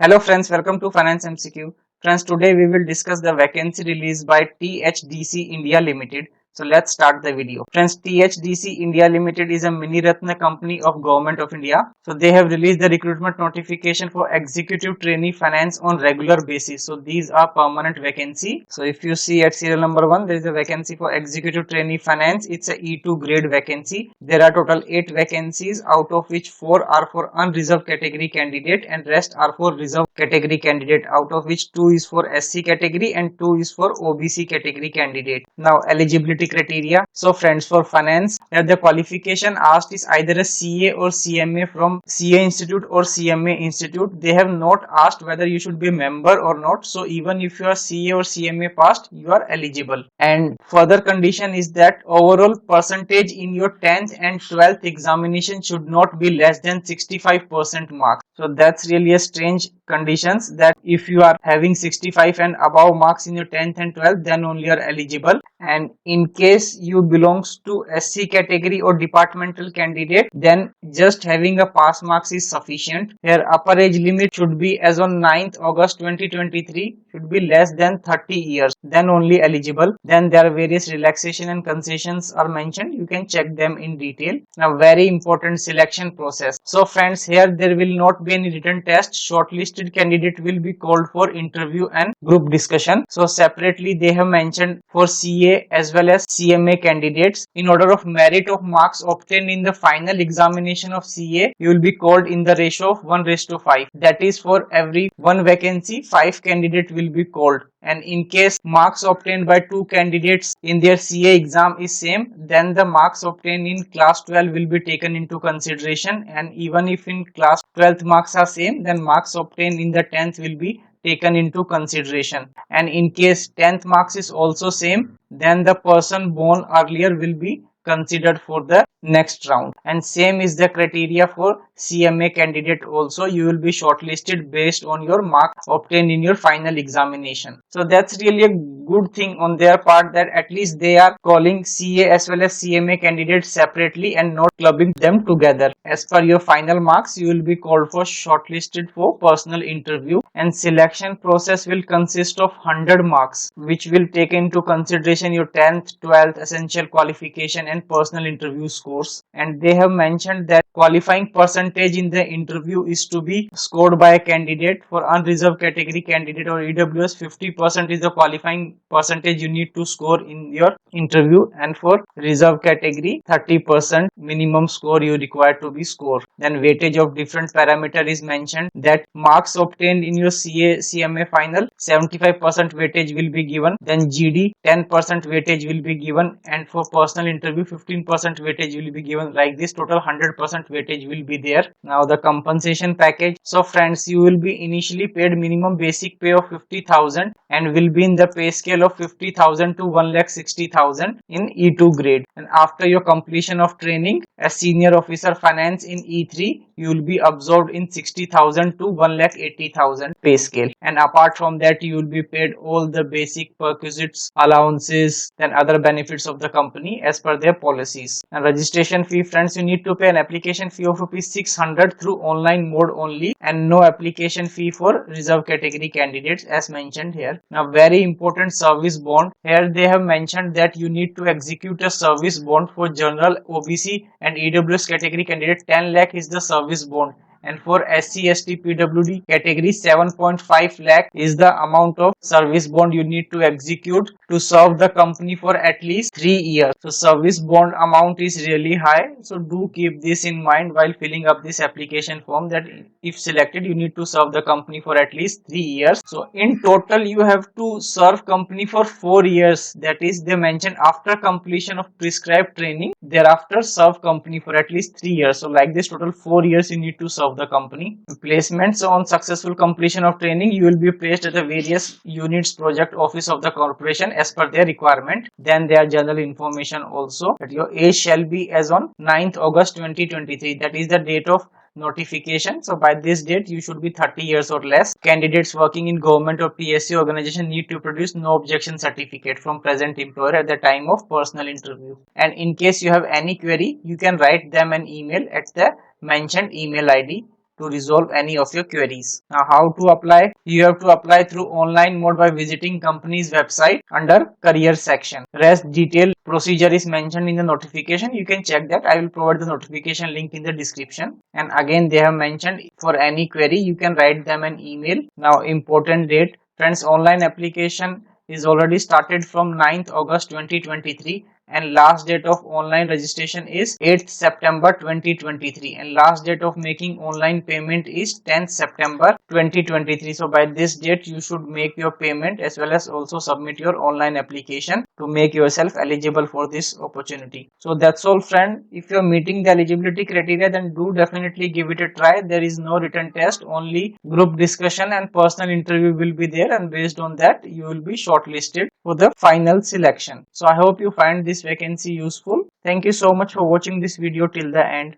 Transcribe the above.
Hello friends, welcome to Finance MCQ. Friends, today we will discuss the vacancy released by THDC India Limited. So let's start the video. Friends, THDC India Limited is a mini Ratna company of Government of India. So they have released the recruitment notification for executive trainee finance on regular basis. So these are permanent vacancy. So if you see at serial number 1, there is a vacancy for executive trainee finance. It's a E2 grade vacancy. There are total 8 vacancies, out of which 4 are for unreserved category candidate and rest are for reserved category candidate, out of which 2 is for SC category and 2 is for OBC category candidate. Now eligibility criteria. So friends, for finance, the qualification asked is either a CA or CMA from CA Institute or CMA Institute. They have not asked whether you should be a member or not. So even if you are CA or CMA passed, you are eligible. And further condition is that overall percentage in your 10th and 12th examination should not be less than 65% marks. So that's really a strange conditions, that if you are having 65 and above marks in your 10th and 12th, then only you are eligible. And in case you belongs to SC category or departmental candidate, then just having a pass marks is sufficient. Here upper age limit should be, as on 9th August 2023, should be less than 30 years, then only eligible. Then there are various relaxation and concessions are mentioned. You can check them in detail. Now very important selection process. So friends, here there will not be any written test. Shortlisted candidate will be called for interview and group discussion. So separately they have mentioned for CA as well as CMA candidates, in order of merit of marks obtained in the final examination of CA, you will be called in the ratio of 1:5. That is, for every one vacancy 5 candidates will be called. And in case marks obtained by 2 candidates in their CA exam is same, then the marks obtained in class 12 will be taken into consideration. And even if in class 12th marks are same, then marks obtained in the 10th will be taken into consideration. And in case 10th marks is also same, then the person born earlier will be considered for the next round. And same is the criteria for CMA candidate also. You will be shortlisted based on your marks obtained in your final examination. So that's really a good thing on their part, that at least they are calling CA as well as CMA candidates separately and not clubbing them together. As per your final marks, you will be called for shortlisted for personal interview. And selection process will consist of 100 marks, which will take into consideration your 10th, 12th essential qualification and personal interview scores. And they have mentioned that qualifying percentage in the interview is to be scored by a candidate. For unreserved category candidate or EWS, 50% is the qualifying percentage you need to score in your interview, and for reserved category 30% minimum score you require to be scored. Then weightage of different parameter is mentioned, that marks obtained in your CA CMA final 75% weightage will be given, then GD 10% weightage will be given, and for personal interview 15% weightage will be given. Like this, total 100% weightage will be there. Now the compensation package. So friends, you will be initially paid minimum basic pay of 50,000 and will be in the pay scale of 50,000 to 1,60,000 in E2 grade. And after your completion of training as senior officer finance in E3, you will be absorbed in 60,000 to 1,80,000 pay scale. And apart from that, you will be paid all the basic perquisites, allowances, and other benefits of the company as per their policies. And registration fee, friends, you need to pay an application fee of ₹600 through online mode only, and no application fee for reserved category candidates as mentioned here. Now very important, service bond. Here they have mentioned that you need to execute a service bond for general, OBC and EWS category candidate. 10 lakh is the service bond. And for SC, ST, PWD category, 7.5 lakh is the amount of service bond you need to execute to serve the company for at least 3 years. So service bond amount is really high. So do keep this in mind while filling up this application form, that if selected, you need to serve the company for at least 3 years. So in total, you have to serve company for 4 years. That is, they mentioned after completion of prescribed training, thereafter serve company for at least 3 years. So like this, total 4 years you need to serve the company. Placements: on successful completion of training, you will be placed at the various units project office of the corporation as per their requirement. Then their general information also, that your age shall be as on 9th August 2023. That is the date of notification. So by this date, you should be 30 years or less. Candidates working in government or PSU organization need to produce no objection certificate from present employer at the time of personal interview. And in case you have any query, you can write them an email at the mentioned email ID. to resolve any of your queries. Now how to apply? You have to apply through online mode by visiting company's website under career section. Rest detailed procedure is mentioned in the notification. You can check that. I will provide the notification link in the description. And again they have mentioned for any query you can write them an email. Now important date. Friends, online application is already started from 9th August 2023 and last date of online registration is 8th September 2023 and last date of making online payment is 10th September 2023. So by this date you should make your payment as well as also submit your online application to make yourself eligible for this opportunity. So that's all friend. If you're meeting the eligibility criteria, then do definitely give it a try. There is no written test, only group discussion and personal interview will be there, and based on that you will be shortlisted for the final selection. So I hope you find this vacancy useful. Thank you so much for watching this video till the end.